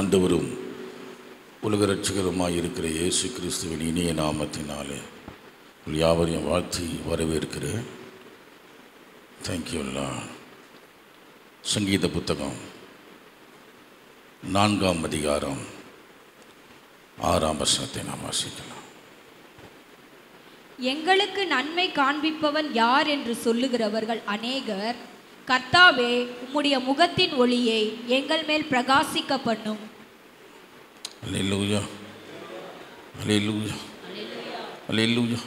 ஆண்டவரும் உலக இரட்சகருமாய் இருக்கிற இயேசு கிறிஸ்துவின் இனிய நாமத்தினாலே யாவரையும் வாழ்த்தி வரவேற்கிறேன். தேங்க்யூல்லா. சங்கீத புத்தகம் 4ஆம் அதிகாரம் 6ஆம் வசனத்தை நாம் வாசிக்கலாம். எங்களுக்கு நன்மை காண்பிப்பவன் யார் என்று சொல்லுகிறவர்கள் அநேகர். கர்த்தாவே, உம்முடைய முகத்தின் ஒளியை எங்கள் மேல் பிரகாசிக்க பண்ணும். அல்லேலூயா, அல்லேலூயா, அல்லேலூயா.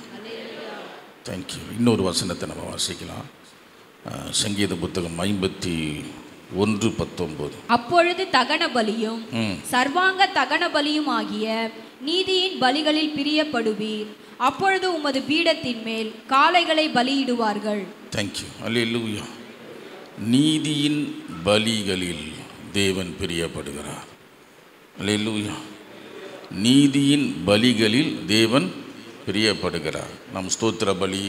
தேங்க்யூ. இன்னொரு வசனத்தை நம்ம வாசிக்கலாம். சங்கீத புத்தகம் 51:19. அப்பொழுது தகன பலியும் சர்வாங்க தகன பலியும் ஆகிய நீதியின் பலிகளில் பிரியப்படுவீர். அப்பொழுது உமது பீடத்தின் மேல் காளைகளை பலியிடுவார்கள். தேங்க்யூ. அல்லேலூயா. நீதியின் பலிகளில் தேவன் பிரியப்படுகிறார். அல்லேலூயா. நீதியின் பலிகளில் தேவன் பிரியப்படுகிறார். நம் ஸ்தோத்திர பலி,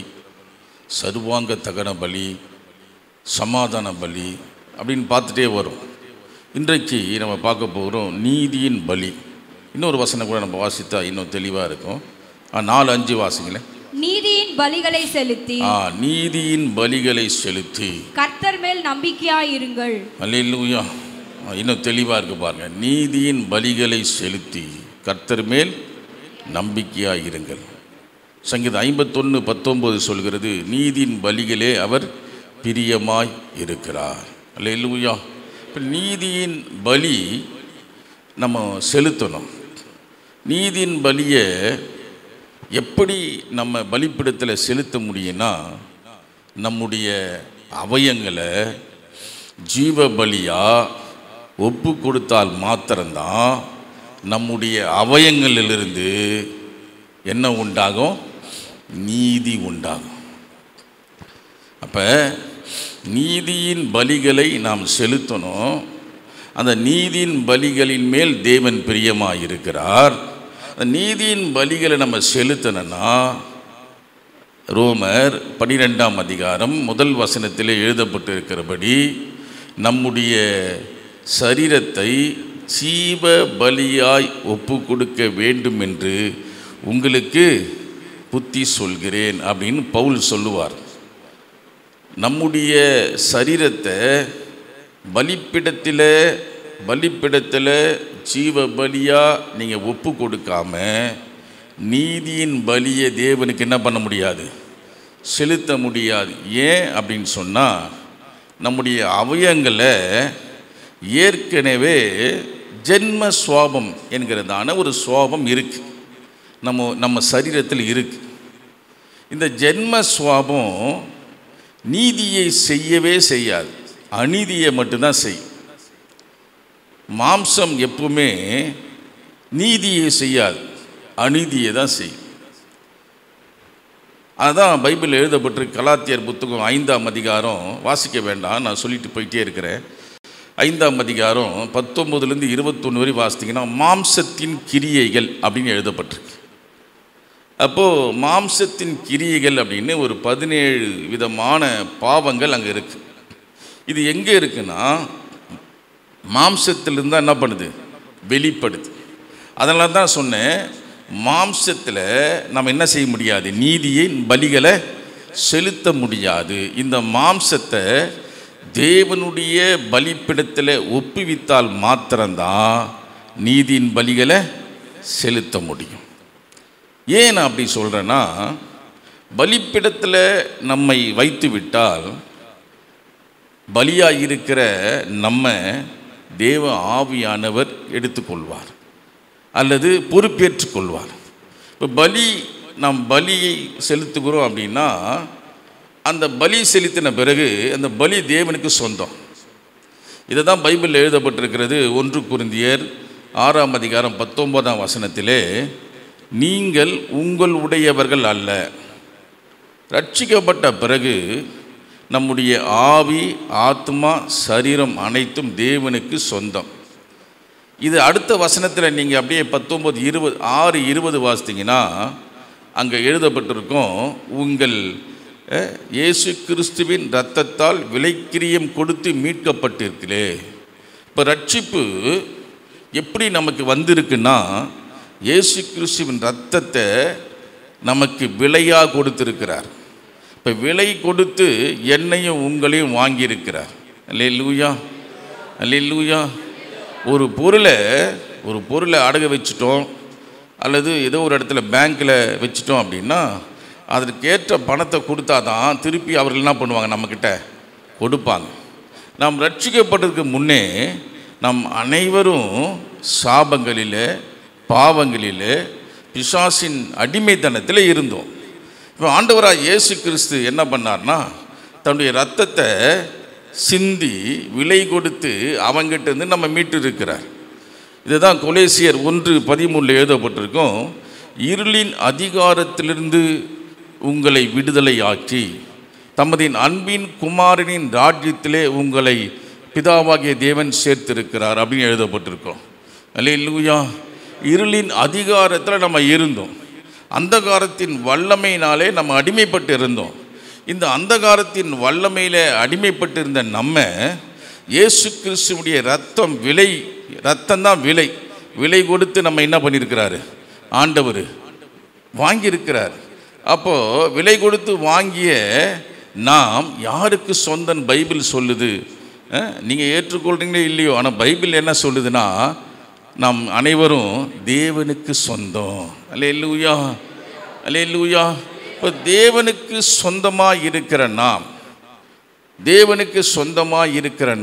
சர்வாங்க தகன பலி, சமாதான பலி அப்படின்னு பார்த்துட்டே வரும். இன்றைக்கு நம்ம பார்க்க போகிறோம் நீதியின் பலி. இன்னொரு வசனம் கூட நம்ம வாசித்தா இன்னும் தெளிவாக இருக்கும். 4:5 வாசிங்களேன். நீதியின் பலிகளை செலுத்தி, நீதியின் பலிகளை செலுத்தி கர்த்தர் மேல் நம்பிக்கையாயிருங்கள். அல்லேலூயா. இன்னும் தெளிவாக இருக்கு பாருங்க. நீதியின் பலிகளை செலுத்தி கர்த்தர் மேல் நம்பிக்கையாயிருங்கள். சங்கீதம் 51:19 சொல்கிறது, நீதியின் பலிகளே அவர் பிரியமாய் இருக்கிறார். அல்லேலூயா. இப்போ நீதியின் பலி நம்ம செலுத்தணும். நீதியின் பலியை எப்படி நம்ம பலிப்பிடத்தில் செலுத்த முடியும்னா, நம்முடைய அவயங்களை ஜீவ பலியாக ஒப்பு கொடுத்தால் மாத்திரம்தான் நம்முடைய அவயங்களிலிருந்து என்ன உண்டாகும்? நீதி உண்டாகும். அப்போ நீதியின் பலிகளை நாம் செலுத்தணும். அந்த நீதியின் பலிகளின் மேல் தேவன் பிரியமாக இருக்கிறார். நீதியின் பலிகளை நம்ம செலுத்தணும்னா ரோமர் 12ஆம் அதிகாரம் 1 வசனத்தில் எழுதப்பட்டு இருக்கிறபடி நம்முடைய சரீரத்தை ஜீவ பலியாய் ஒப்பு கொடுக்க வேண்டும் என்று உங்களுக்கு புத்தி சொல்கிறேன் அப்படின்னு பவுல் சொல்லுவார். நம்முடைய சரீரத்தை பலிப்பிடத்தில் ஜீவ பலியாக நீங்கள் ஒப்பு கொடுக்காம நீதியின் பலியை தேவனுக்கு என்ன பண்ண முடியாது? செலுத்த முடியாது. ஏன் அப்படின்னு சொன்னால், நம்முடைய அவயங்களை ஏற்கனவே ஜென்ம சுவாபம் என்கிறதான ஒரு சுவாபம் இருக்குது. நம்ம சரீரத்தில் இருக்குது. இந்த ஜென்ம சுவாபம் நீதியை செய்யவே செய்யாது, அநீதியை மட்டும்தான் செய்யும். மாம்சம் எப்பவுமே நீதியை செய்யாது, அநீதியை தான் செய்யும். அதுதான் பைபிள் எழுதப்பட்டிருக்கு. கலாத்தியர் புத்தகம் 5ஆம் அதிகாரம் வாசிக்க வேண்டாம், நான் சொல்லிட்டு போயிட்டே இருக்கிறேன். 5ஆம் அதிகாரம் 19 - 21 வரை வாசித்தீங்கன்னா மாம்சத்தின் கிரியைகள் அப்படின்னு எழுதப்பட்டிருக்கு. அப்போது மாம்சத்தின் கிரியைகள் அப்படின்னு ஒரு 17 விதமான பாவங்கள் அங்கே இருக்குது. இது எங்கே இருக்குன்னா மாம்சத்திலிருந்து என்ன பண்ணுது? வெளிப்படுது. அதனால தான் சொன்னேன், மாம்சத்தில் நம்ம என்ன செய்ய முடியாது? நீதியின் பலிகளை செலுத்த முடியாது. இந்த மாம்சத்தை தேவனுடைய பலிப்பிடத்தில் ஒப்புவித்தால் மாத்திரம்தான் நீதியின் பலிகளை செலுத்த முடியும். ஏன் நான் அப்படி சொல்கிறேன்னா, பலிப்பிடத்தில் நம்மை வைத்து விட்டால் பலியாக இருக்கிற நம்ம தேவ ஆவியானவர் எடுத்துக்கொள்வார் அல்லது பொறுப்பேற்றுக் கொள்வார். இப்போ நாம் பலியை செலுத்துகிறோம் அப்படின்னா, அந்த பலி செலுத்தின பிறகு அந்த பலி தேவனுக்கு சொந்தம். இதை தான் பைபிள் எழுதப்பட்டிருக்கிறது. 1 கொரிந்தியர் 6ஆம் அதிகாரம் 19ஆம் வசனத்திலே, நீங்கள் உங்களுடையவர்கள் அல்ல, ரட்சிக்கப்பட்ட பிறகு நம்முடைய ஆவி, ஆத்மா, சரீரம் அனைத்தும் தேவனுக்கு சொந்தம். இது அடுத்த வசனத்தில் நீங்கள் அப்படியே 6:20 வாசித்தீங்கன்னா அங்கே எழுதப்பட்டிருக்கும், உங்கள் இயேசு கிறிஸ்துவின் இரத்தத்தால் விலைக்கிரியம் கொடுத்து மீட்கப்பட்டிருக்கிறே. இப்போ ரட்சிப்பு எப்படி நமக்கு வந்திருக்குன்னா, இயேசு கிறிஸ்துவின் இரத்தத்தை நமக்கு விலையாக கொடுத்திருக்கிறார். இப்போ விலை கொடுத்து என்னையும் உங்களையும் வாங்கியிருக்கிறார். அல்லேலூயா, அல்லேலூயா. ஒரு பொருளை அடகு வச்சுட்டோம் அல்லது ஏதோ ஒரு இடத்துல பேங்க்கில் வச்சுட்டோம் அப்படின்னா அதற்கேற்ற பணத்தை கொடுத்தா தான் திருப்பி அவர்கள் என்ன பண்ணுவாங்க, நம்மக்கிட்ட கொடுப்பாங்க. நாம் ரட்சிக்கப்பட்டதுக்கு முன்னே நம் அனைவரும் சாபங்களில் பாவங்களில் பிசாசின் அடிமைத்தனத்தில் இருந்தோம். இப்போ ஆண்டவராக இயேசு கிறிஸ்து என்ன பண்ணார்னா, தன்னுடைய இரத்தத்தை சிந்தி விலை கொடுத்து அவங்கிட்ட இருந்து நம்ம மீட்டு இருக்கிறார். இதுதான் கொலேசியர் 1:13 எழுதப்பட்டிருக்கும். இருளின் அதிகாரத்திலிருந்து உங்களை விடுதலை ஆக்கி தமது அன்பின் குமாரனின் ராஜ்யத்திலே உங்களை பிதாவாகிய தேவன் சேர்த்திருக்கிறார் அப்படின்னு எழுதப்பட்டிருக்கோம். அல்லேலூயா. இருளின் அதிகாரத்தில் நம்ம இருந்தோம். அந்தகாரத்தின் வல்லமையினாலே நம்ம அடிமைப்பட்டு இருந்தோம். இந்த அந்தகாரத்தின் வல்லமையில் அடிமைப்பட்டு இருந்த நம்ம இயேசு கிறிஸ்துவுடைய ரத்தம் தான் விலை கொடுத்து நம்ம என்ன பண்ணியிருக்கிறாரு, ஆண்டவர் வாங்கியிருக்கிறார். அப்போது விலை கொடுத்து வாங்கிய நாம் யாருக்கு சொந்தம் பைபிள் சொல்லுது. நீங்கள் ஏற்றுக்கொள்கிறீங்களே இல்லையோ, ஆனால் பைபிள் என்ன சொல்லுதுன்னா, நாம் அனைவரும் தேவனுக்கு சொந்தம். அல்லேலூயா, அல்லேலூயா. இப்போ தேவனுக்கு சொந்தமாக இருக்கிற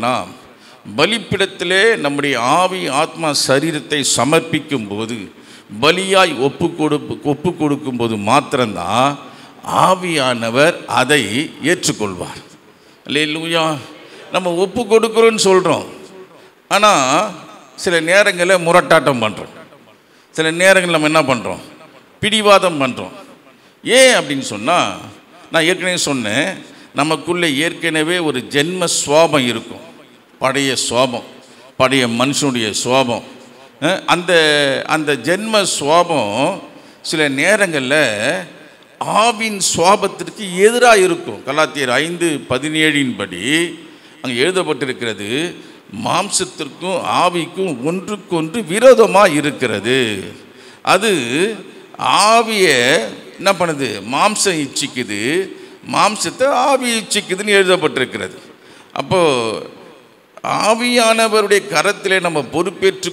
நாம் பலிப்பிடத்திலே நம்முடைய ஆவி ஆத்மா சரீரத்தை சமர்ப்பிக்கும் போது, பலியாய் ஒப்பு கொடுக்கும்போது மாத்திரம்தான் ஆவியானவர் அதை ஏற்றுக்கொள்வார். அல்லேலூயா. நம்ம ஒப்பு கொடுக்குறோன்னு சொல்கிறோம், ஆனால் சில நேரங்களில் முரட்டாட்டம் பண்ணுறோம். சில நேரங்களில் நம்ம என்ன பண்ணுறோம், பிடிவாதம் பண்ணுறோம். ஏன் அப்படின்னு சொன்னால், நான் ஏற்கனவே சொன்னேன், நமக்குள்ளே ஏற்கனவே ஒரு ஜென்ம சுவாபம் இருக்கும். பழைய மனுஷனுடைய சுவாபம். அந்த ஜென்ம சுவாபம் சில நேரங்களில் ஆவின் சுவாபத்திற்கு எதிராக இருக்கும். கலாத்தியர் 5:17 படி அங்கே எழுதப்பட்டிருக்கிறது, மாம்சத்திற்கும் ஆவிக்கும் ஒன்றுக்கொன்று விரோதமாக இருக்கிறது. அது ஆவியை என்ன பண்ணுது, மாம்சம் இச்சிக்குது, மாம்சத்தை ஆவி இச்சிக்குதுன்னு எழுதப்பட்டிருக்கிறது. அப்போது ஆவியானவருடைய கரத்திலே நம்ம பொறுப்பேற்று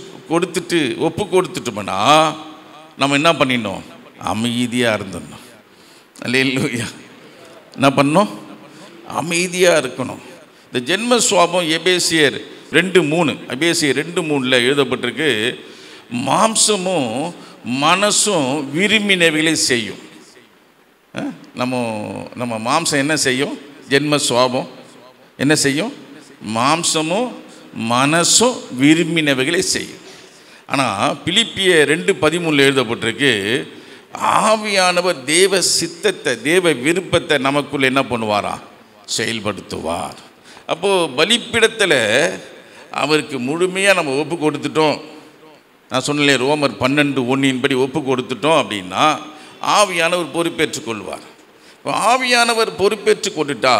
ஒப்பு கொடுத்துட்டோம்னா நம்ம என்ன பண்ணிடணும், அமைதியாக இருந்துடணும். அல்லேலூயா. என்ன பண்ணணும், அமைதியாக இருக்கணும். இந்த ஜென்ம சுவாபம் எபேசியர் 2:3 எழுதப்பட்டிருக்கு, மாம்சமும் மனசும் விரும்பினவைகளை செய்யும். நம்ம மாம்சம் என்ன செய்யும், ஜென்ம சுவாபம் என்ன செய்யும், மாம்சமும் மனசும் விரும்பினவைகளை செய்யும். ஆனால் பிலிப்பியர் 2:13 எழுதப்பட்டிருக்கு, ஆவியானவர் தேவ சித்தத்தை தேவ விருப்பத்தை நமக்குள்ள என்ன பண்ணுவாரா, செயல்படுத்துவார். அப்போது பலிப்பிடத்தில் அவருக்கு முழுமையாக நம்ம ஒப்பு கொடுத்துட்டோம். நான் சொன்னேன், ரோமர் 12:1 படி ஒப்பு கொடுத்துட்டோம் அப்படின்னா ஆவியானவர் பொறுப்பேற்றுக் கொள்வார். இப்போ ஆவியானவர் பொறுப்பேற்று கொண்டுட்டா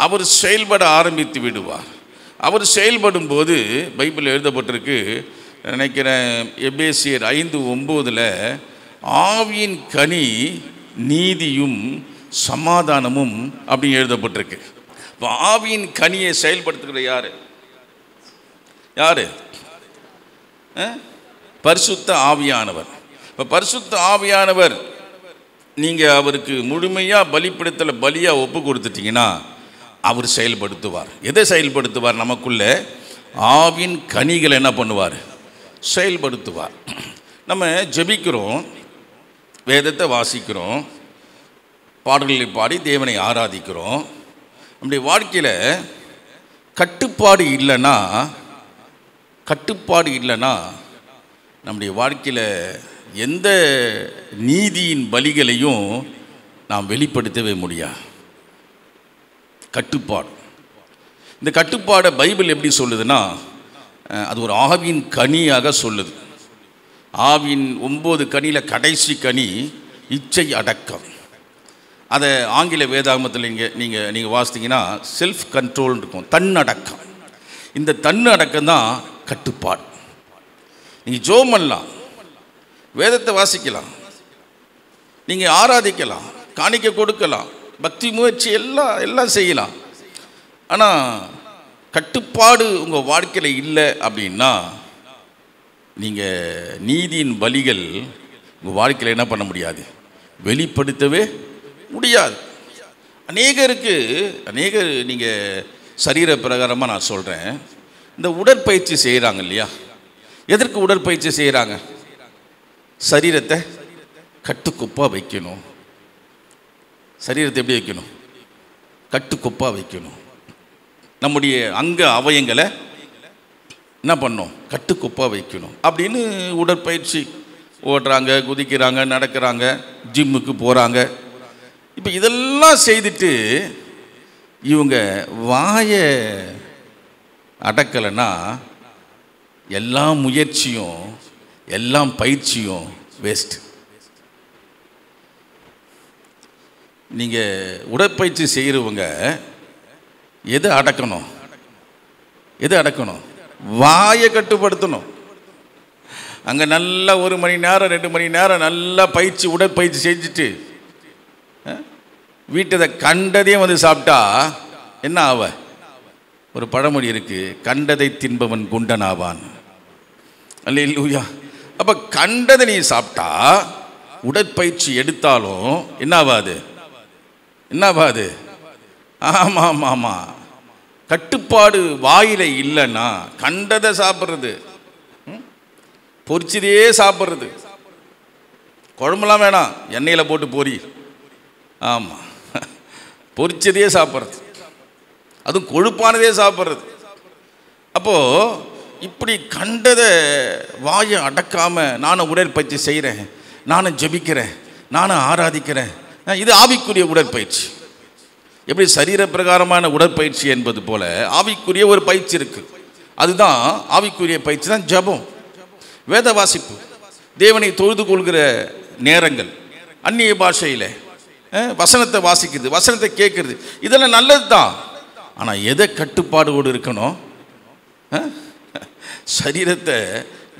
அவர் செயல்பட ஆரம்பித்து விடுவார். அவர் செயல்படும் போது பைபிள் எழுதப்பட்டிருக்கு, நினைக்கிறேன் எபேசியர் 5:9 ஆவியின் கனி நீதியும் சமாதானமும் அப்படின்னு எழுதப்பட்டிருக்கு. இப்போ ஆவியின் கனியை செயல்படுத்துகிற யாரு? பரிசுத்த ஆவியானவர். இப்போ பரிசுத்த ஆவியானவர் நீங்கள் அவருக்கு முழுமையாக பலியாக ஒப்பு கொடுத்துட்டீங்கன்னா அவர் செயல்படுத்துவார். எதை செயல்படுத்துவார், நமக்குள்ள ஆவின் கனிகளை என்ன பண்ணுவார், செயல்படுத்துவார். நம்ம ஜெபிக்கிறோம், வேதத்தை வாசிக்கிறோம், பாடல்களை பாடி தேவனை ஆராதிக்கிறோம். நம்முடைய வாழ்க்கையில் கட்டுப்பாடு இல்லைன்னா நம்முடைய வாழ்க்கையில் எந்த நீதியின் பலிகளையும் நாம் வெளிப்படுத்தவே முடியாது. கட்டுப்பாடு, இந்த கட்டுப்பாடை பைபிள் எப்படி சொல்லுதுன்னா, அது ஒரு ஆவியின் கனியாக சொல்லுது. ஆவியின் 9 கனியில் கடைசி கனி இச்சை அடக்கம். அதை ஆங்கில வேதாகமத்தில் நீங்கள் வாசித்தீங்கன்னா செல்ஃப் கண்ட்ரோல் இருக்கும், தன்னடக்கம். இந்த தன்னடக்கம் தான் கட்டுப்பாடு. நீங்கள் ஜெபம் பண்ணலாம், வேதத்தை வாசிக்கலாம், நீங்கள் ஆராதிக்கலாம், காணிக்கை கொடுக்கலாம், பக்தி முயற்சி எல்லாம் செய்யலாம். ஆனால் கட்டுப்பாடு உங்கள் வாழ்க்கையில் இல்லை அப்படின்னா நீங்கள் நீதியின் பலிகள் உங்கள் வாழ்க்கையில் என்ன பண்ண முடியாது, வெளிப்படுத்தவே முடியாது. அநேகர் நீங்கள் சரீர பிரகாரமாக நான் சொல்கிறேன், இந்த உடற்பயிற்சி செய்கிறாங்க இல்லையா? எதற்கு உடற்பயிற்சி செய்கிறாங்க? சரீரத்தை கட்டுக்கோப்பாக வைக்கணும். சரீரத்தை எப்படி வைக்கணும்? கட்டுக்கோப்பாக வைக்கணும். நம்முடைய அங்க அவயங்களை என்ன பண்ணணும்? கட்டுக்கோப்பாக வைக்கணும் அப்படின்னு உடற்பயிற்சி ஓடுறாங்க, குதிக்கிறாங்க, நடக்கிறாங்க, ஜிம்முக்கு போகிறாங்க. இப்போ இதெல்லாம் செய்துட்டு இவங்க வாயை அடக்கலைன்னா எல்லா முயற்சியும் எல்லாம் பயிற்சியும் வேஸ்ட். நீங்கள் உடற்பயிற்சி செய்கிறவங்க எதை அடக்கணும்? வாயை கட்டுப்படுத்தணும். அங்கே நல்லா 1 மணி நேரம் 2 மணி நேரம் நல்லா உடற்பயிற்சி செஞ்சுட்டு வீட்டை கண்டதையும் வந்து சாப்பிட்டா என்ன ஆவ? ஒரு பழமொழி இருக்கு, கண்டதை தின்பவன் குண்டன் ஆவான். அல்லேலூயா. அப்போ கண்டதை நீ சாப்பிட்டா உடற்பயிற்சி எடுத்தாலும் என்ன ஆகாது? ஆமாம், கட்டுப்பாடு வாயில இல்லைன்னா கண்டதை சாப்பிட்றது, பொரிச்சதே சாப்பிட்றது, குழம்புலாம் வேணாம், எண்ணெயில் போட்டு பொரி, ஆமாம், பொரிச்சதே சாப்பிட்றது, அதுவும் கொழுப்பானதே சாப்பிட்றது. அப்போது இப்படி கண்டதை வாயை அடக்காமல் நானும் உடற்பயிற்சி செய்கிறேன், நானும் ஜெபிக்கிறேன், நானும் ஆராதிக்கிறேன், இது ஆவிக்குரிய உடற்பயிற்சி. எப்படி சரீர பிரகாரமான உடற்பயிற்சி என்பது போல ஆவிக்குரிய ஒரு பயிற்சி இருக்குது. அதுதான் ஆவிக்குரிய பயிற்சி தான் ஜெபம், வேத வாசிப்பு, தேவனை தொழுது கொள்கிற நேரங்கள், அந்நிய பாஷையில் வசனத்தை வாசிக்கிறது, வசனத்தை கேட்குறது, இதெல்லாம் நல்லது தான். ஆனால் எதை கட்டுப்பாடோடு இருக்கணும்? சரீரத்தை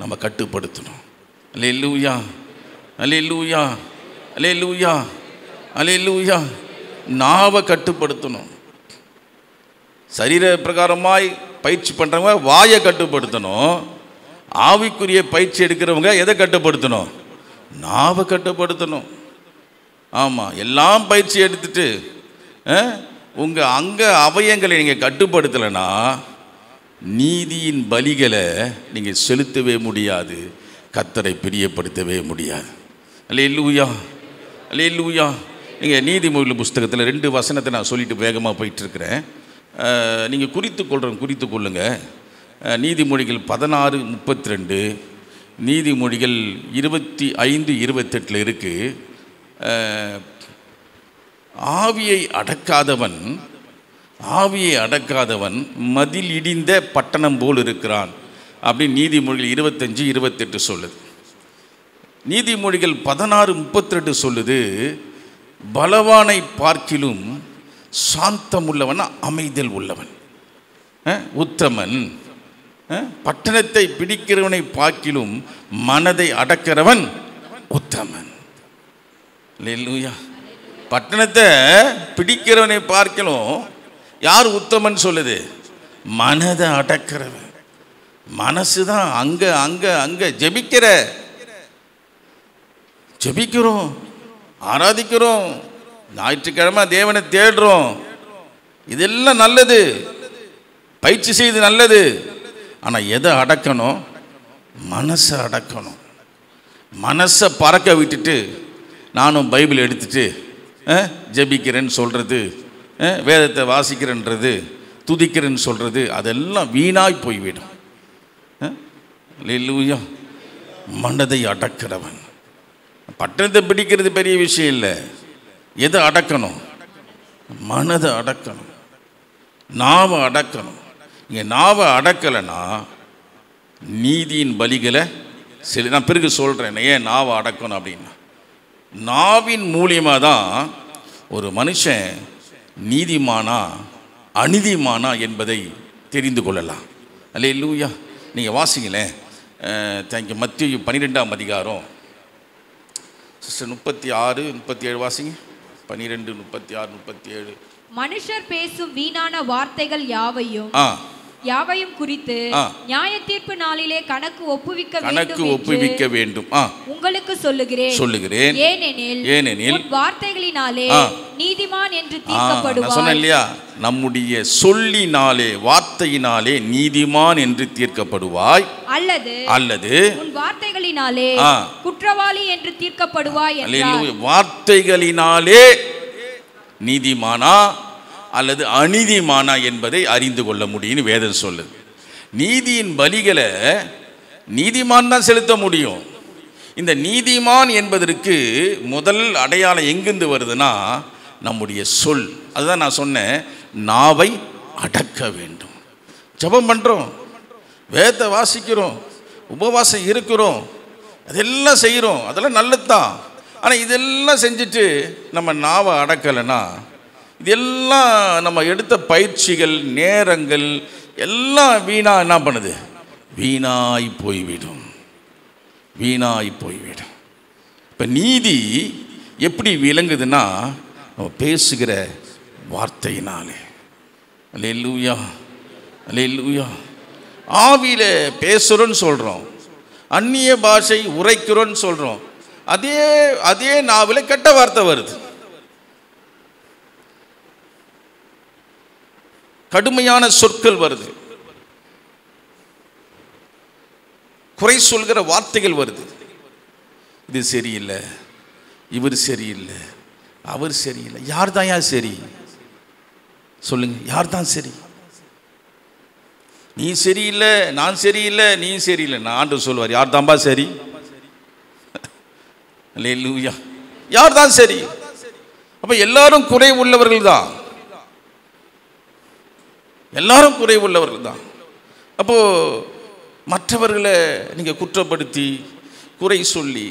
நம்ம கட்டுப்படுத்தணும். அல்லேலூயா, அல்லேலூயா, அல்லேலூயா, அல்லேலூயா. நாவை கட்டுப்படுத்தணும். சரீர பிரகாரமாய் பயிற்சி பண்ணுறவங்க வாயை கட்டுப்படுத்தணும். ஆவிக்குரிய பயிற்சி எடுக்கிறவங்க எதை கட்டுப்படுத்தணும்? நாவை கட்டுப்படுத்தணும். ஆமாம், எல்லாம் பயிற்சி எடுத்துட்டு உங்கள் அங்க அவயங்களை நீங்கள் கட்டுப்படுத்தலைன்னா நீதியின் பலிகளை நீங்கள் செலுத்தவே முடியாது, கர்த்தரை பிரியப்படுத்தவே முடியாது. அல்லேலூயா, அல்லேலூயா. நீங்கள் நீதிமொழிகள் புஸ்தகத்தில் 2 வசனத்தை நான் சொல்லிட்டு வேகமாக போயிட்டுருக்கிறேன். நீங்கள் குறித்து கொள்ளுங்க. நீதிமொழிகள் 16:32, நீதிமொழிகள் 25:28 இருக்குது. ஆவியை அடக்காதவன் மதில் இடிந்த பட்டணம் போல் இருக்கிறான் அப்படின்னு நீதிமொழிகள் 25:28 சொல்லுது. நீதிமொழிகள் 16:32 சொல்லுது, பலவானை பார்க்கிலும் சாந்தமுள்ளவன் அமைதல் உள்ளவன் உத்தமன், பட்டணத்தை பிடிக்கிறவனை பார்க்கிலும் மனதை அடக்கிறவன் உத்தமன். அல்லேலூயா. பட்டணத்தை பிடிக்கிறவனை பார்க்கலும் யார் உத்தமன் சொல்லுது? மனதை அடக்கிறவன். மனசு தான் அங்கே ஜெபிக்கிறோம், ஆராதிக்கிறோம், ஞாயிற்றுக்கிழமை தேவனை தேடுறோம், இதெல்லாம் நல்லது, பயிற்சி செய்து நல்லது. ஆனால் எதை அடக்கணும்? மனசை அடக்கணும். மனசை பறக்க விட்டுட்டு நானும் பைபிள் எடுத்துட்டு ஜெபிக்கிறேன்னு சொல்கிறது, வேதத்தை வாசிக்கிறேன்றது, துதிக்கிறேன்னு சொல்கிறது, அதெல்லாம் வீணாய் போய்விடும். அல்லேலூயா. மனதை அடக்கிறவன். பட்டணத்தை பிடிக்கிறது பெரிய விஷயம் இல்லை. எதை அடக்கணும்? மனதை அடக்கணும், நாவை அடக்கணும். இங்கே நாவை அடக்கலைன்னா நீதியின் பலிகளை நான் பிறகு சொல்கிறேன் ஏன் நாவை அடக்கணும் அப்படின்னா. நாவின் மூலியமாக தான் ஒரு மனுஷன் நீதிமானா அநீதிமானா என்பதை தெரிந்து கொள்ளலாம். அல்லேலூயா. நீங்கள் வாசிங்களேன், தேங்க்யூ. மத்தேயு 12ஆம் அதிகாரம் சிஸ்டர் 36, 37 வாசிங்க. 12, 36, 37. மனுஷர் பேசும் வீணான வார்த்தைகள் யாவையும் குறித்து நியாய தீர்ப்பு நாளிலே கணக்கு ஒப்புவிக்க வேண்டும் உங்களுக்கு சொல்லுகிறேன். ஏனெனில் வார்த்தைகளினாலே நீதிமான் என்று தீர்க்கப்படுவாய். சொன்னேன் இல்லையா, நம்முடைய சொல்லினாலே வார்த்தையினாலே நீதிமான் என்று தீர்க்கப்படுவாய், அல்லது உன் வார்த்தைகளினாலே குற்றவாளி என்று தீர்க்கப்படுவாய். வார்த்தைகளினாலே நீதிமானா அல்லது அநீதிமானா என்பதை அறிந்து கொள்ள முடியும்னு வேதம் சொல்லுது. நீதியின் பலிகளை நீதிமான் தான் செலுத்த முடியும். இந்த நீதிமான் என்பதற்கு முதல் அடையாளம் எங்கிருந்து வருதுன்னா நம்முடைய சொல். அதுதான் நான் சொன்னேன், நாவை அடக்க வேண்டும். ஜெபம் பண்ணுறோம், வேதத்தை வாசிக்கிறோம், உபவாசம் இருக்கிறோம், அதெல்லாம் செய்கிறோம், அதெல்லாம் நல்லது தான். ஆனால் இதெல்லாம் செஞ்சுட்டு நம்ம நாவை அடக்கலைன்னா இதெல்லாம் நம்ம எடுத்த பயிற்சிகள் நேரங்கள் எல்லாம் வீணாக என்ன பண்ணுது, வீணாய் போய்விடும். இப்போ நீதி எப்படி விளங்குதுன்னா நம்ம பேசுகிற வார்த்தையினாலே. அல்லேலூயா, அல்லேலூயா. ஆவியில் பேசுகிறோன்னு சொல்கிறோம், அந்நிய பாஷை உரைக்கிறோன்னு சொல்கிறோம், அதே நாவில் கெட்ட வார்த்தை வருது. கடுமையான சொற்கள் வருது, குறை சொல்கிற வார்த்தைகள் வருது. இது சரியில்லை, இவர் சரியில்லை, அவர் சரியில்லை. யார் தான் சரி சொல்லுங்க? யார் தான் சரி? நீ சரியில்லை, நான் சரியில்லை, நீ சரியில்லை. நான் ஆண்டவர் சொல்வார், யார் தான்பா சரி? அல்லேலூயா. யார் தான் சரி? அப்ப எல்லாரும் குறை உள்ளவர்கள் தான், எல்லாரும் குறை உள்ளவர்கள் தான். அப்போ மற்றவர்களை நீங்கள் குற்றப்படுத்தி குறை சொல்லி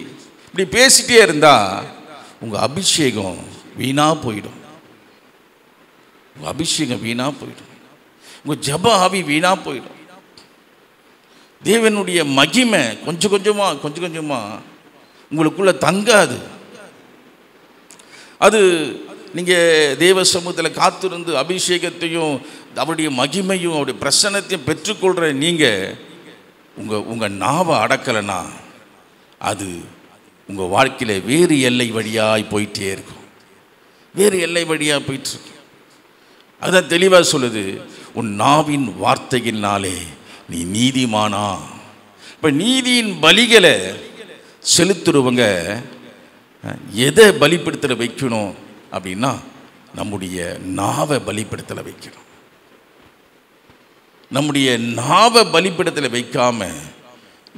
இப்படி பேசிட்டே இருந்தா உங்க அபிஷேகம் வீணா போயிடும். உங்க ஜெப ஆவி வீணா போயிடும். தேவனுடைய மகிமை கொஞ்சம் கொஞ்சமா உங்களுக்குள்ள தங்காது. அது நீங்கள் தேவ சமூகத்தில் காத்திருந்து அபிஷேகத்தையும் அவருடைய மகிமையும் அவருடைய பிரசன்னத்தையும் பெற்றுக்கொள்கிற நீங்கள் உங்கள் நாவை அடக்கலைன்னா அது உங்கள் வாழ்க்கையில் வேறு எல்லை வழியாக போயிட்டே இருக்கும், வேறு எல்லை வழியாக போயிட்டுருக்கு. அதான் தெளிவாக சொல்லுது, உன் நாவின் வார்த்தையினாலே நீ நீதிமானா. இப்போ நீதியின் பலிகளை செலுத்துறவங்க எதை பலிப்படுத்தல வைக்கணும் அப்படின்னா நம்முடைய நாவை பலிப்படுத்தல வைக்கணும். நம்முடைய நாவை பலிப்படுத்தல வைக்காம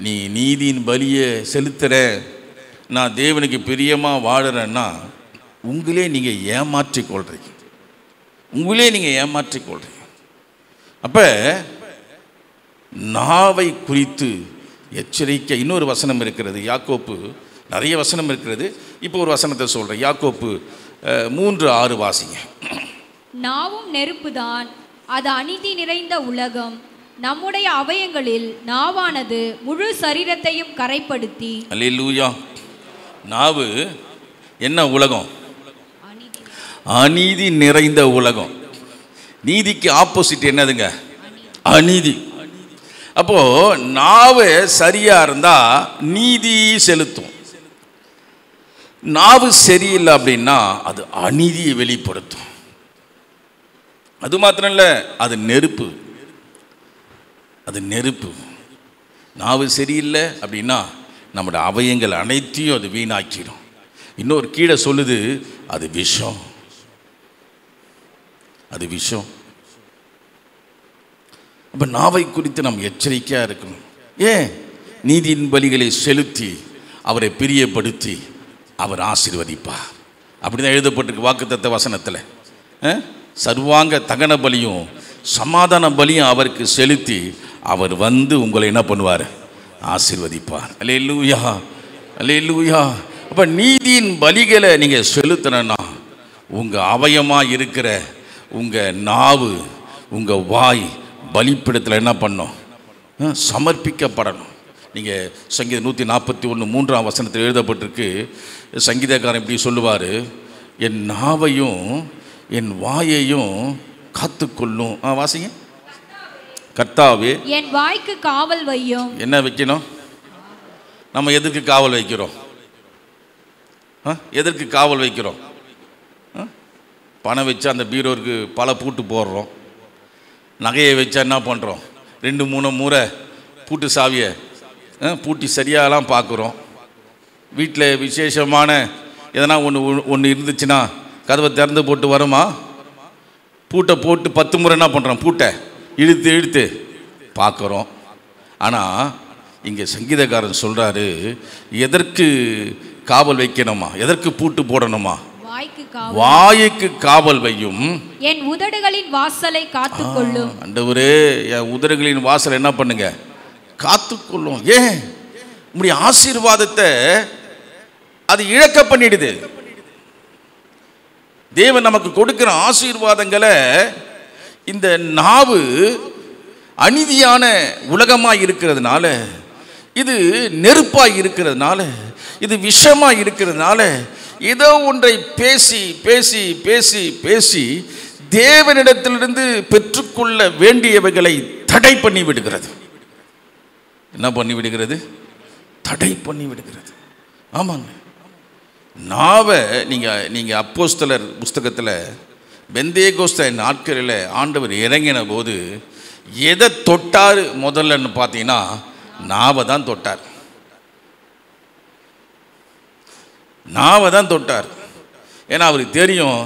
நீ நீதியின் பலியை செலுத்துற, நான் தேவனுக்கு பிரியமாக வாழறேன்னா உங்களே நீங்கள் ஏமாற்றிக்கொள்றீங்க. அப்போ நாவை குறித்து எச்சரிக்கை. இன்னொரு வசனம் இருக்கிறது, யாக்கோப்பு. நிறைய வசனம் இருக்கிறது, இப்போ ஒரு வசனத்தை சொல்கிறேன். யாக்கோப்பு 3:6 வாசிங்க. நாவும் நெருப்புதான், அது அநீதி நிறைந்த உலகம். நம்முடைய அவயங்களில் நாவானது முழு சரீரத்தையும் கரைப்படுத்தி. அல்லேலூயா. நாவு என்ன உலகம்? அநீதி நிறைந்த உலகம். நீதிக்கு ஆப்போசிட் என்னதுங்க? அநீதி. அப்போ நாவு சரியா இருந்தா நீதி செலுத்தும். நாவு சரியில்லை அப்படின்னா அது அநீதியை வெளிப்படுத்தும். அது மாத்திரம் இல்லை, அது நெருப்பு. நாவு சரியில்லை அப்படின்னா நம்முடைய அவயங்கள் அனைத்தையும் அது வீணாக்கிடும். இன்னொரு கீழே சொல்லுது, அது விஷம். அப்போ நாவை குறித்து நம்ம எச்சரிக்கையாக இருக்கணும். ஏன்? நீதியின் பலிகளை செலுத்தி அவரை பிரியப்படுத்தி அவர் ஆசீர்வதிப்பார். அப்படிதான் எழுதப்பட்டிருக்கு வாக்குத்தத்த வசனத்தில். சர்வாங்க தகன பலியும் சமாதான பலியும் அவருக்கு செலுத்தி அவர் வந்து உங்களை என்ன பண்ணுவார்? ஆசீர்வதிப்பார். அல்லேலூயா, அல்லேலூயா. அப்போ நீதியின் பலிகளை நீங்கள் செலுத்தணும்னா உங்கள் அவயமாக இருக்கிற உங்கள் நாவு, உங்கள் வாய் பலிப்பிடத்தில் என்ன பண்ணும்? சமர்ப்பிக்கப்படணும். நீங்கள் சங்கீதம் 141:3 எழுதப்பட்டிருக்கு. சங்கீதக்காரன் இப்படி சொல்லுவார், என் நாவையும் என் வாயையும் காத்துக்கொள்ளும். வாசிங்க. கர்த்தாவே என் வாய்க்கு காவல் வையும். என்ன வைக்கணும்? நம்ம எதற்கு காவல் வைக்கிறோம்? எதற்கு காவல் வைக்கிறோம்? பணம் வச்சா அந்த பீரோருக்கு பல பூட்டு போடுறோம். நகையை வச்சா என்ன பண்ணுறோம்? 2-3 முறை பூட்டு சாவியை பூட்டி சரியாகலாம் பார்க்குறோம். வீட்டில் விசேஷமான எதனா ஒன்று இருந்துச்சுன்னா கதவை திறந்து போட்டு வருமா? பூட்டை போட்டு 10 முறை என்ன பண்ணுறோம்? பூட்டை இழுத்து பார்க்குறோம். ஆனால் இங்கே சங்கீதக்காரன் சொல்கிறாரு, எதற்கு காவல் வைக்கணுமா? எதற்கு பூட்டு போடணுமா? வாய்க்கு காவல் வையும், என் உதடுகளின் வாசலை காத்துக்கொள்ளும். ஆண்டவரே, என் உதடுகளின் வாசலை என்ன பண்ணுங்க? காத்துக்கொள்ளும். ஏன்? உம்முடைய ஆசீர்வாதத்தை அது இழக்க பண்ணிடுது. தேவன் நமக்கு கொடுக்கிற ஆசீர்வாதங்களை இந்த நாவு அநீதியான உலகமாக இருக்கிறதுனால, இது நெருப்பாக இருக்கிறதுனால, இது விஷமாக இருக்கிறதுனால, ஏதோ ஒன்றை பேசி பேசி பேசி பேசி தேவனிடத்திலிருந்து பெற்றுக்கொள்ள வேண்டியவைகளை தடை பண்ணி விடுகிறது. என்ன பண்ணி விடுகிறது? தடை பண்ணி விடுகிறது. ஆமாங்க. நாவை நீங்கள் அப்போஸ்தலர் புஸ்தகத்தில் பெந்தேகோஸ்தே நாட்களில் ஆண்டவர் இறங்கின போது எதை தொட்டார் முதல்லன்னு பார்த்தீங்கன்னா நாவை தான் தொட்டார். நாவை தான் தொட்டார். ஏன்னா அவருக்கு தெரியும்,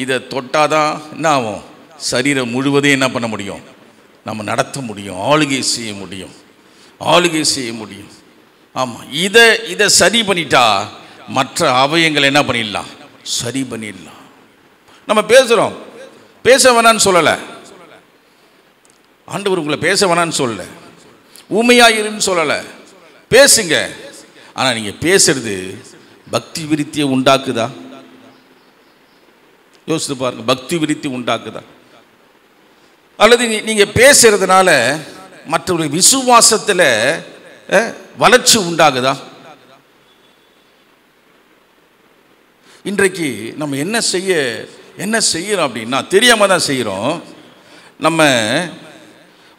இதை தொட்டாதான் என்ன ஆகும்? சரீரம் முழுவதையும் என்ன பண்ண முடியும்? நம்ம நடத்த முடியும், ஆளுகை செய்ய முடியும், ஆளுகை செய்ய முடியும். ஆமாம், இதை சரி பண்ணிட்டா மற்ற அவயங்களை என்ன பண்ணிடலாம்? சரி பண்ணிடலாம். நம்ம பேசுகிறோம், பேச வேணான்னு சொல்லலை. ஆண்டவர் உங்களை பேச வேணான்னு சொல்லலை, ஊமையாயிருன்னு சொல்லலை, பேசுங்க. ஆனால் நீங்கள் பேசுறது பக்தி விருத்தியை உண்டாக்குதா? யோசித்து பாருங்க. பக்தி விருத்தி உண்டாக்குதா? அல்லது நீங்கள் பேசுறதுனால மற்றவர்கள் விசுவாசத்தில் வளர்ச்சி உண்டாகுதா? இன்றைக்கு நம்ம என்ன செய்கிறோம் அப்படின்னா, தெரியாமல் தான் செய்கிறோம். நம்ம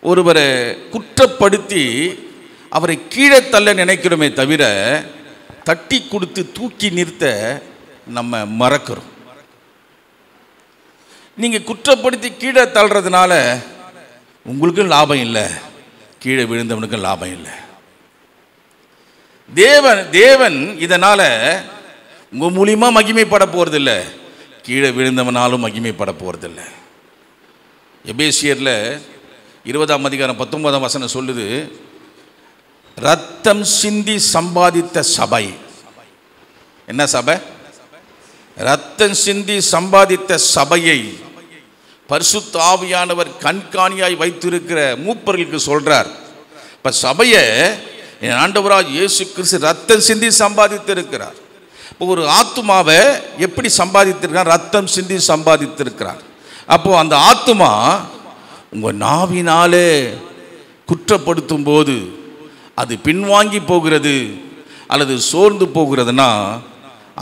ஒருவரை குற்றப்படுத்தி அவரை கீழே தள்ள நினைக்கிறோமே தவிர தட்டி கொடுத்து தூக்கி நிறுத்த நம்ம மறக்கிறோம். நீங்கள் குற்றப்படுத்தி கீழே தள்ளுறதுனால உங்களுக்கும் லாபம் இல்லை, கீழே விழுந்தவனுக்கும் லாபம் இல்லை. தேவன் இதனால் உங்கள் மூலியமாக மகிமைப்பட போகிறதில்லை, கீழே விழுந்தவனாலும் மகிமைப்பட போகிறதில்லை. எபேசியரில் 20:19 சொல்லுது, ரத்தம் சிந்தி சம்பாதித்த சபை. என்ன சபை? ரத்தம் சிந்தி சம்பாதித்த சபையை பரிசுத்த ஆவியானவர் கண்காணியாய் வைத்திருக்கிற மூப்பர்களுக்கு சொல்றார். இப்ப சபையை என் ஆண்டவராகிய இயேசு கிறிஸ்து ரத்தம் சிந்தி சம்பாதித்திருக்கிறார். இப்போ ஒரு ஆத்துமாவை எப்படி சம்பாதித்திருக்கிறார்? ரத்தம் சிந்தி சம்பாதித்திருக்கிறார். அப்போ அந்த ஆத்துமா உங்கள் நாவினாலே குற்றப்படுத்தும் போது அது பின்வாங்கி போகிறது அல்லது சோர்ந்து போகிறதுனா,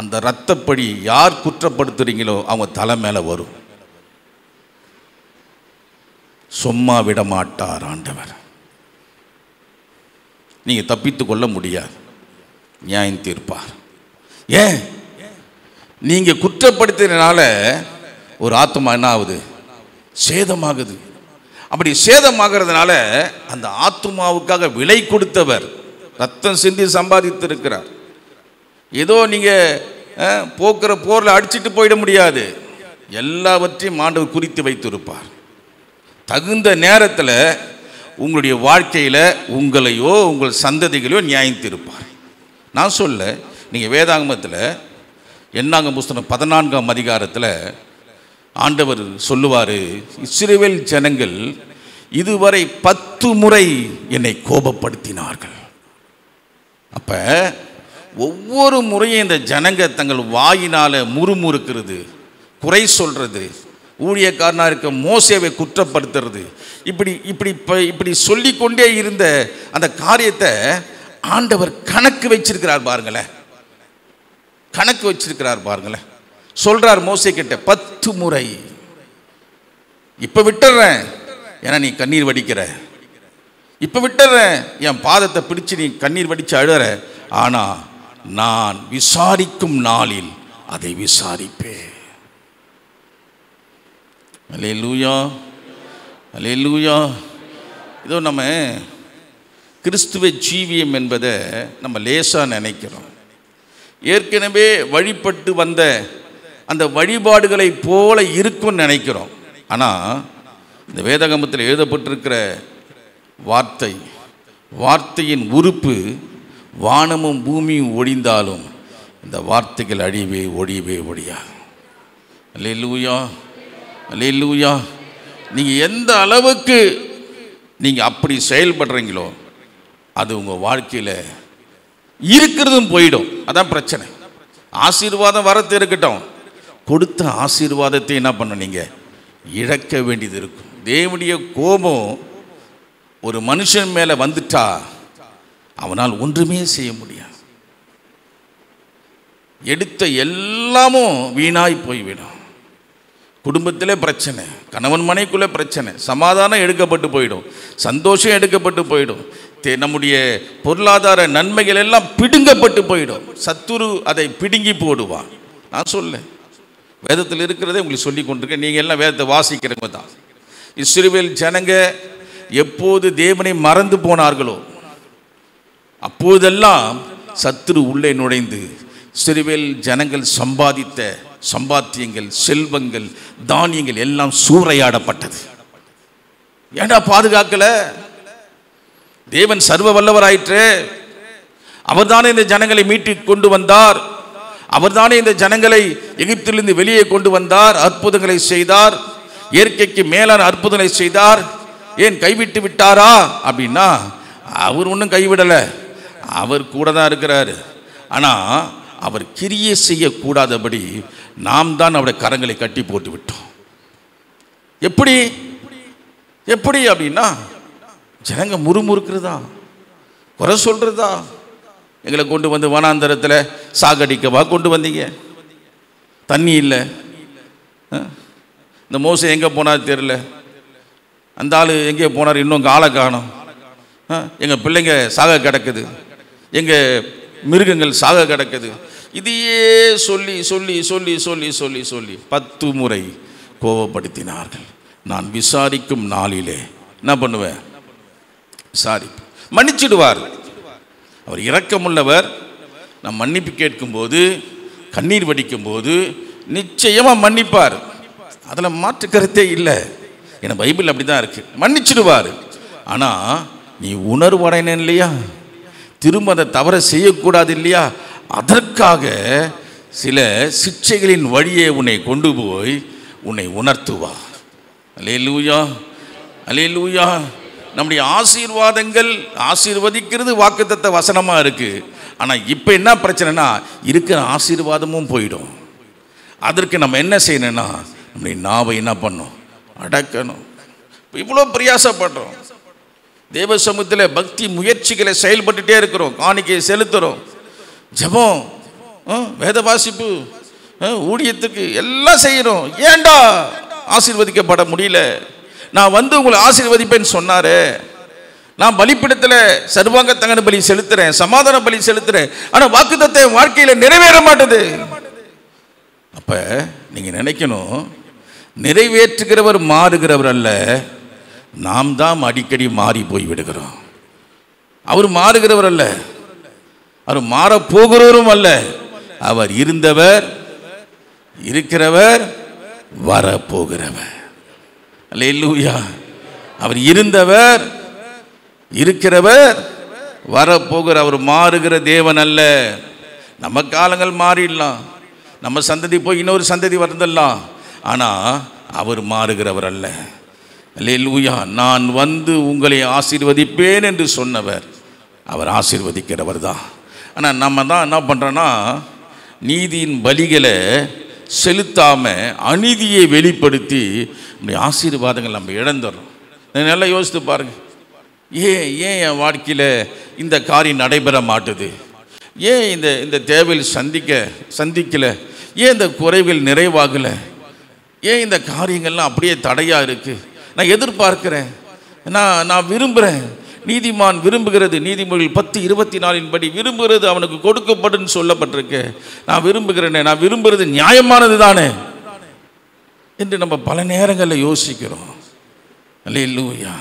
அந்த இரத்தப்படி யார் குற்றப்படுத்துறீங்களோ அவங்க தலை மேலே வரும். சும்மா விட மாட்டார் ஆண்டவர். நீங்கள் தப்பித்து கொள்ள முடியாது, நியாயம் தீர்ப்பார். ஏன்? நீங்கள் குற்றப்படுத்தினால ஒரு ஆத்மா என்ன ஆகுது? சேதமாகுது. அப்படி சேதமாகிறதுனால அந்த ஆத்துமாவுக்காக விலை கொடுத்தவர் ரத்தம் சிந்தி சம்பாதித்திருக்கிறார். ஏதோ நீங்கள் போக்குற போரில் அடிச்சுட்டு போயிட முடியாது, எல்லாவற்றையும் ஆண்டவர் குறித்து வைத்திருப்பார். தகுந்த நேரத்தில் உங்களுடைய வாழ்க்கையில் உங்களையோ உங்கள் சந்ததிகளையோ நியாயம் தீர்ப்பார். நான் சொல்ல, நீங்கள் வேதாகமத்தில் என்னாகம புஸ்தகம் 14ஆம் அதிகாரத்தில் ஆண்டவர் சொல்லுவார், இஸ்ரவேல் ஜனங்கள் இதுவரை 10 முறை என்னை கோபப்படுத்தினார்கள். அப்போ ஒவ்வொரு முறையும் இந்த ஜனங்க தங்கள் வாயினால் முறுமுறுக்கிறது, குறை சொல்கிறது, ஊழியக்காரனாக இருக்க மோசேவை குற்றப்படுத்துறது, இப்படி சொல்லிக்கொண்டே இருந்த அந்த காரியத்தை ஆண்டவர் கணக்கு வச்சிருக்கிறார் பாருங்களேன், கணக்கு வச்சிருக்கிறார் பாருங்களேன். சொல்றார் மோசே கிட்ட 10 முறை. இப்ப விட்டுறேன், ஏன்னா நீ கண்ணீர் வடிக்கிற. இப்ப விட்டுறேன், என் பாதத்தை பிடிச்சு நீ கண்ணீர் வடிச்சு அழுற. ஆனா நான் விசாரிக்கும் நாளில் அதை விசாரிப்பேன். அல்லேலூயா, அல்லேலூயா. இதோ நம்ம கிறிஸ்துவ ஜீவியம் என்பதை நம்ம லேசாக நினைக்கிறோம். ஏற்கனவே வழிபட்டு வந்த அந்த வழிபாடுகளை போல இருக்கும்னு நினைக்கிறோம். ஆனால் இந்த வேதாகமத்தில் எழுதப்பட்டிருக்கிற வார்த்தையின் உறுப்பு வானமும் பூமியும் ஒழிந்தாலும் இந்த வார்த்தைகள் ஒழியவே ஒழியாது. அல்லேலூயா, அல்லேலூயா. நீங்கள் எந்த அளவுக்கு நீங்கள் அப்படி செயல்படுறீங்களோ அது உங்கள் வாழ்க்கையில் இருக்கிறதும் போயிடும். அதான் பிரச்சனை. ஆசீர்வாதம் வரத்து இருக்கட்டும், கொடுத்த ஆசீர்வாதத்தை என்ன பண்ண நீங்கள் இழக்க வேண்டியது இருக்கும். தேவனுடைய கோபம் ஒரு மனுஷன் மேலே வந்துட்டா அவனால் ஒன்றுமே செய்ய முடியாது. எடுத்த எல்லாமும் வீணாய் போய்விடும். குடும்பத்திலே பிரச்சனை, கணவன் மனைக்குள்ளே பிரச்சனை, சமாதானம் எடுக்கப்பட்டு போயிடும், சந்தோஷம் எடுக்கப்பட்டு போயிடும், நம்முடைய பொருளாதார நன்மைகள் எல்லாம் பிடுங்கப்பட்டு போயிடும். சத்துரு அதை பிடுங்கி போடுவான். நான் சொல்ல வேதத்தில் இருக்கிறதே உங்களுக்கு சொல்லி கொண்டிருக்கேன். நீங்கள் எல்லாம் வேதத்தை வாசிக்கிறவங்க தான். இஸ்ரவேல் ஜனங்க எப்போது தேவனை மறந்து போனார்களோ அப்போதெல்லாம் சத்துரு உள்ளே நுழைந்து இஸ்ரவேல் ஜனங்கள் சம்பாதித்த சம்பாத்தியங்கள், செல்வங்கள், தானியங்கள் எல்லாம் சூறையாடப்பட்டது. ஏண்டா பாதுகாக்கல? தேவன் சர்வ வல்லவராயிற்று. அவர்தானே இந்த ஜனங்களை மீட்டு கொண்டு வந்தார். அவர்தானே இந்த ஜனங்களை எகிப்திலிருந்து வெளியே கொண்டு வந்தார். அற்புதங்களை செய்தார், இயற்கைக்கு மேலான அற்புதங்களை செய்தார். ஏன் கைவிட்டு விட்டாரா அப்படின்னா அவர் ஒன்றும் கைவிடலை, அவர் கூட தான் இருக்கிறார். ஆனால் அவர் கிரியை செய்யக்கூடாதபடி நாம் தான் அவருடைய கரங்களை கட்டி போட்டு விட்டோம். எப்படி எப்படி அப்படின்னா ஜனங்க முறுமுறுக்கிறதா, குறை சொல்றதா. எங்களை கொண்டு வந்து வனாந்தரத்தில் சாகடிக்கவா கொண்டு வந்தீங்க? தண்ணி இல்லை. இந்த மோசை எங்கே போனார் தெரியல, அந்த ஆள் எங்கே போனார், இன்னும் ஆளை காணோம். எங்கள் பிள்ளைங்க சாக கிடக்குது, எங்கள் மிருகங்கள் சாக கிடக்குது. இதையே சொல்லி சொல்லி சொல்லி சொல்லி சொல்லி சொல்லி 10 முறை கோபப்படுத்தினார்கள். நான் விசாரிக்கும் நாளிலே என்ன பண்ணுவேன்? விசாரிப்பேன். மன்னிச்சிடுவார். அவர் இரக்கமுள்ளவர். நான் மன்னிப்பு கேட்கும்போது, கண்ணீர் வடிக்கும்போது நிச்சயமாக மன்னிப்பார். அதில் மாற்று கருத்தே இல்லை. ஏன்னா பைபிள் அப்படி தான் இருக்கு. மன்னிச்சிடுவார். ஆனால் நீ உணர்வடைன இல்லையா, திரும்ப அதை தவற செய்யக்கூடாது இல்லையா, அதற்காக சில சிக்ஷைகளின் வழியே உன்னை கொண்டு போய் உன்னை உணர்த்துவார். அல்லேலூயா, அல்லேலூயா. நம்முடைய ஆசீர்வாதங்கள் ஆசீர்வதிக்கிறது வாக்குத்தத்த வசனமாக இருக்குது. ஆனால் இப்போ என்ன பிரச்சனைனா இருக்கிற ஆசீர்வாதமும் போயிடும். அதற்கு நம்ம என்ன செய்யணும்னா நம்முடைய நாவை என்ன பண்ணணும்? அடக்கணும். இவ்வளோ பிரயாசப்படுறோம். தேவ சமூகத்தில் பக்தி முயற்சிகளை செயல்பட்டுட்டே இருக்கிறோம், காணிக்கையை செலுத்துகிறோம், ஜெபம், வேத வாசிப்பு, ஊழியத்துக்கு எல்லாம் செய்கிறோம். ஏண்டா ஆசீர்வதிக்கப்பட முடியல? நான் வந்து உங்களை ஆசீர்வதிப்பேன்னு சொன்னாரு. நான் பலிப்பிடத்தில் சர்வாங்க தகன பலி செலுத்துறேன், சமாதான பலி செலுத்துறேன், ஆனால் வாக்குத்தத்தை வாழ்க்கையில் நிறைவேற மாட்டேது. அப்ப நீங்க நினைக்கணும், நிறைவேற்றுகிறவர் மாறுகிறவர் அல்ல, நாம் தான் அடிக்கடி மாறி போய் விடுகிறோம். அவர் மாறுகிறவர் அல்ல, அவர் மாறப்போகிறவரும் அல்ல. அவர் இருந்தவர், இருக்கிறவர், வரப்போகிறவர். அல்லேலூயா. அவர் இருந்தவர், இருக்கிறவர், வரப்போகிற. அவர் மாறுகிற தேவன் அல்ல. நம்ம காலங்கள் மாறிடலாம், நம்ம சந்ததி போய் இன்னொரு சந்ததி வந்துடலாம், ஆனால் அவர் மாறுகிறவர் அல்ல. அல்லேலூயா. நான் வந்து உங்களை ஆசீர்வதிப்பேன் என்று சொன்னவர் அவர் ஆசீர்வதிக்கிறவர் தான். ஆனால் நம்ம தான் என்ன பண்ணுறோன்னா நீதியின் பலிகளை செலுத்தாமல் அநீதியை வெளிப்படுத்தி ஆசீர்வாதங்கள் நம்ம இழந்துடுறோம். நல்லா யோசித்து பாருங்கள். ஏன் என் வாழ்க்கையில் இந்த காரியம் நடைபெற மாட்டுது? ஏன் இந்த தேவையில் சந்திக்கலை? ஏன் இந்த குறைவில் நிறைவாகலை? ஏன் இந்த காரியங்கள்லாம் அப்படியே தடையாக இருக்குது? நான் எதிர்பார்க்கிறேன், நான் விரும்புகிறேன். நீதிமான் விரும்புகிறது, நீதிமொழிகள் 10:24 படி விரும்புகிறது அவனுக்கு கொடுக்கப்படும் சொல்லப்பட்டிருக்கு. நான் விரும்புகிறேனே, நான் விரும்புகிறது நியாயமானது தானே என்று நம்ம பல நேரங்களில் யோசிக்கிறோம். அல்லேலூயா.